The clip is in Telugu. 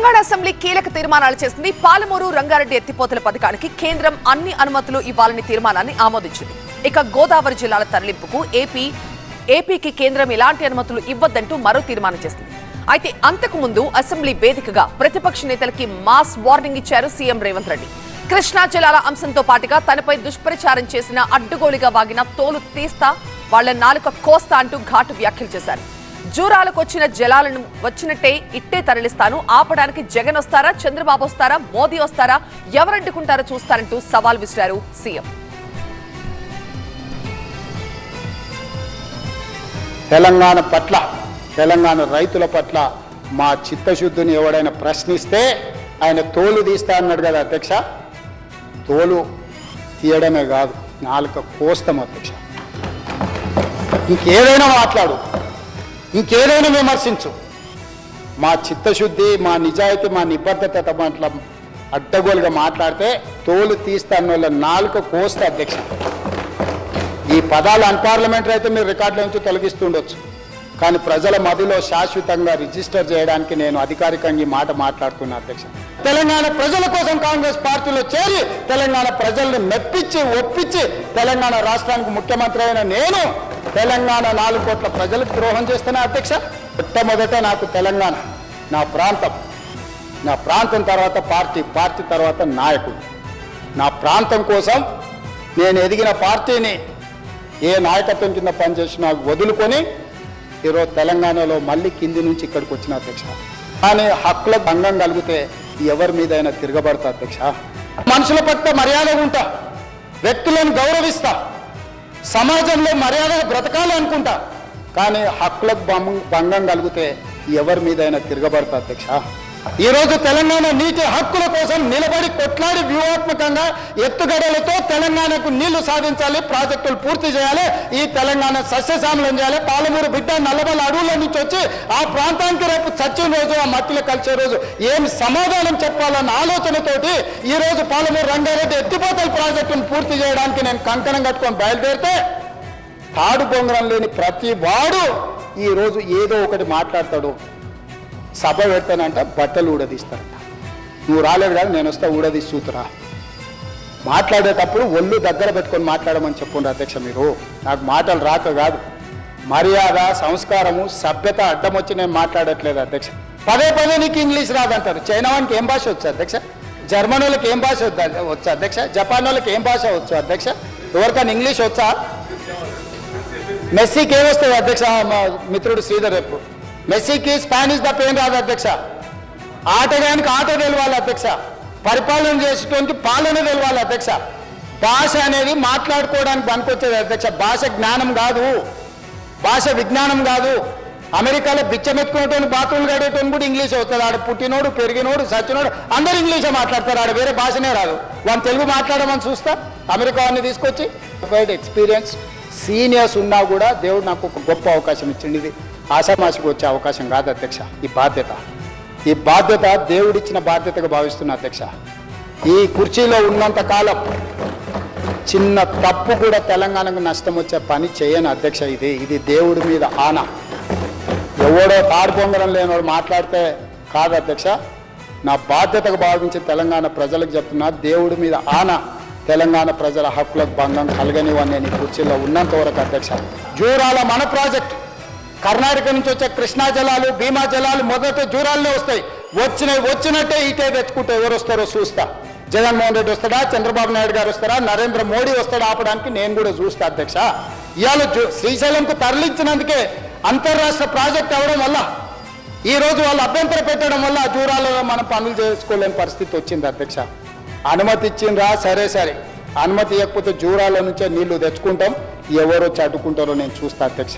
తెలంగాణ అసెంబ్లీ కీలక తీర్మానాలు చేసింది. పాలమూరు రంగారెడ్డి ఎత్తిపోతల పథకానికి కేంద్రం అన్ని అనుమతులు ఇవ్వాలని తీర్మానాన్ని ఆమోదించింది. ఇక గోదావరి జిల్లాల తరలింపుకు ఏపీకి కేంద్రం ఎలాంటి అనుమతులు ఇవ్వద్దంటూ మరో తీర్మానం చేసింది. అయితే అంతకు ముందు అసెంబ్లీ వేదికగా ప్రతిపక్ష నేతలకి మాస్ వార్నింగ్ ఇచ్చారు సీఎం రేవంత్ రెడ్డి. కృష్ణా జలాల అంశంతో పాటుగా తనపై దుష్ప్రచారం చేసిన అడ్డుగోలుగా వాగిన తోలు తీస్తా, వాళ్ల నాలుక కోస్తా అంటూ ఘాటు వ్యాఖ్యలు చేశారు. జూరాలకు వచ్చిన జలాలను వచ్చినట్టే ఇట్టే తరలిస్తాను, ఆపడానికి జగన్ వస్తారా, చంద్రబాబు వస్తారా, మోదీ వస్తారా, ఎవరడ్డుకుంటారో చూస్తారంటూ సవాల్ విసిరారు సీఎం. తెలంగాణ పట్ల, తెలంగాణ రైతుల పట్ల మా చిత్తశుద్ధిని ఎవడైనా ప్రశ్నిస్తే ఆయన తోలు తీస్తా అన్నాడు కదా అధ్యక్ష. తోలు తీయడమే కాదు, నాలుక కోస్తాం అధ్యక్ష. ఇంకేదైనా మాట్లాడు, ఇంకేదైనా విమర్శించు, మా చిత్తశుద్ధి, మా నిజాయితీ, మా నిబద్ధత పట్ల అడ్డగోలుగా మాట్లాడితే తోలు తీస్తాన్న వాళ్ళ నాలుక కోస్తా అధ్యక్ష. ఈ పదాలు అన్పార్లమెంటరీ అయితే మీరు రికార్డుల నుంచి తొలగిస్తుండొచ్చు, కానీ ప్రజల మధ్యలో శాశ్వతంగా రిజిస్టర్ చేయడానికి నేను అధికారికంగా ఈ మాట మాట్లాడుతున్నా అధ్యక్ష. తెలంగాణ ప్రజల కోసం కాంగ్రెస్ పార్టీలో చేరి తెలంగాణ ప్రజల్ని మెప్పించి ఒప్పించి తెలంగాణ రాష్ట్రానికి ముఖ్యమంత్రి అయిన నేను తెలంగాణ 4 కోట్ల ప్రజలకు ద్రోహం చేస్తున్నా అధ్యక్ష. మొట్టమొదట నాకు తెలంగాణ నా ప్రాంతం, నా ప్రాంతం తర్వాత పార్టీ తర్వాత నాయకుడు. నా ప్రాంతం కోసం నేను ఎదిగిన పార్టీని ఏ నాయకత్వం కింద పనిచేసి నాకు వదులుకొని ఈరోజు తెలంగాణలో మళ్ళీ కింది నుంచి ఇక్కడికి వచ్చిన అధ్యక్ష. కానీ హక్కులకు భంగం కలిగితే ఎవరి మీదైనా తిరగబడతా అధ్యక్ష. మనుషుల పట్ల మర్యాదగా ఉంటా, వ్యక్తులను గౌరవిస్తా, సమాజంలో మర్యాదగా బ్రతకాలి అనుకుంటా, కానీ హక్కులకు భంగం కలిగితే ఎవరి మీదైనా తిరగబడతా అధ్యక్ష. ఈరోజు తెలంగాణ నీటి హక్కుల కోసం నిలబడి కొట్లాడి వ్యూహాత్మకంగా ఎత్తుగడలతో తెలంగాణకు నీళ్లు సాధించాలి, ప్రాజెక్టులు పూర్తి చేయాలి, ఈ తెలంగాణ సస్యశ్యామలం చేయాలి. పాలమూరు బిడ్డ నల్లబల్ల అడవుల నుంచి వచ్చి ఆ ప్రాంతానికి రేపు చచ్చిన రోజు, ఆ మట్టిలో కలిసే రోజు ఏం సమాధానం చెప్పాలన్న ఆలోచనతోటి ఈరోజు పాలమూరు రంగారెడ్డి ఎత్తిపోతల ప్రాజెక్టును పూర్తి చేయడానికి నేను కంకణం కట్టుకొని బయలుదేరితే తాడు బొంగరం లేని ప్రతి వాడు ఈరోజు ఏదో ఒకటి మాట్లాడతాడు. సభ పెడతానంట, బట్టలు ఊడదీస్తారంట. నువ్వు రాలేదు కానీ నేను వస్తా ఊడదీసి చూతురా. మాట్లాడేటప్పుడు ఒళ్ళు దగ్గర పెట్టుకొని మాట్లాడమని చెప్పుండ్రు అధ్యక్ష. మీరు నాకు మాటలు రాక కాదు, మర్యాద, సంస్కారము, సభ్యత అడ్డం వచ్చి నేను మాట్లాడట్లేదు అధ్యక్ష. పదే నీకు ఇంగ్లీష్ రాదంటారు. చైనా వానికి ఏం భాష వచ్చు అధ్యక్ష? జర్మన్ వాళ్ళకి ఏం భాష వచ్చు అధ్యక్ష? జపాన్ వాళ్ళకి ఏం భాష వచ్చు అధ్యక్ష? ఎవరికైనా ఇంగ్లీష్ వచ్చా? మెస్సీకి ఏమొస్తుంది అధ్యక్ష? మా మిత్రుడు శ్రీధర్ రేపు మెస్సీకి స్పానిష్ తప్ప ఏం రాదు అధ్యక్ష. ఆటగానికి ఆట తెలవాలి అధ్యక్ష, పరిపాలన చేసేటువంటి పాలన తెలవాలి అధ్యక్ష. భాష అనేది మాట్లాడుకోవడానికి పనికొచ్చేది అధ్యక్ష. భాష జ్ఞానం కాదు, భాష విజ్ఞానం కాదు. అమెరికాలో బిచ్చమెత్తుకునేటువంటి బాత్రూమ్లు గడేటువంటి కూడా ఇంగ్లీష్ అవుతుంది. ఆడ పుట్టినోడు, పెరిగినోడు, సచ్చినోడు అందరూ ఇంగ్లీషే మాట్లాడతారు. ఆడ వేరే భాషనే రాదు. వాళ్ళు తెలుగు మాట్లాడమని చూస్తా. అమెరికా వాడిని తీసుకొచ్చి ఎక్స్పీరియన్స్ సీనియర్స్ ఉన్నా కూడా దేవుడు నాకు ఒక గొప్ప అవకాశం ఇచ్చింది. ఇది ఆషామాషికి వచ్చే అవకాశం కాదు అధ్యక్ష. ఈ బాధ్యత దేవుడిచ్చిన బాధ్యతగా భావిస్తున్నా అధ్యక్ష. ఈ కుర్చీలో ఉన్నంత కాలం చిన్న తప్పు కూడా తెలంగాణకు నష్టం వచ్చే పని చేయను అధ్యక్ష. ఇది దేవుడి మీద ఆన. ఎవడో తాడు పొంగడం లేనివాడు మాట్లాడితే కాదు అధ్యక్ష. నా బాధ్యతగా భావించి తెలంగాణ ప్రజలకు చెప్తున్నా, దేవుడి మీద ఆన, తెలంగాణ ప్రజల హక్కులకు భంగం కలగనివని నేను ఈ కుర్చీలో ఉన్నంత వరకు అధ్యక్ష. జూరాల మన ప్రాజెక్ట్, కర్ణాటక నుంచి వచ్చే కృష్ణా జలాలు, భీమా జలాలు మొదట జూరాలనే వస్తాయి. వచ్చినట్టే ఇటే తెచ్చుకుంటే ఎవరు వస్తారో చూస్తా. జగన్మోహన్ రెడ్డి వస్తాడా, చంద్రబాబు నాయుడు గారు వస్తారా, నరేంద్ర మోడీ వస్తాడా ఆపడానికి నేను కూడా చూస్తా అధ్యక్ష. ఇవాళ శ్రీశైలంకు తరలించినందుకే అంతర్రాష్ట్ర ప్రాజెక్ట్ అవ్వడం వల్ల ఈరోజు వాళ్ళు అభ్యంతరం పెట్టడం వల్ల జూరాలలో మనం పనులు చేసుకోలేని పరిస్థితి వచ్చింది అధ్యక్ష. అనుమతి ఇచ్చిండ్రా, సరే, అనుమతి ఇవ్వకపోతే జూరాల నుంచే నీళ్లు తెచ్చుకుంటాం. ఎవరో చడ్డుకుంటారో నేను చూస్తా అధ్యక్ష.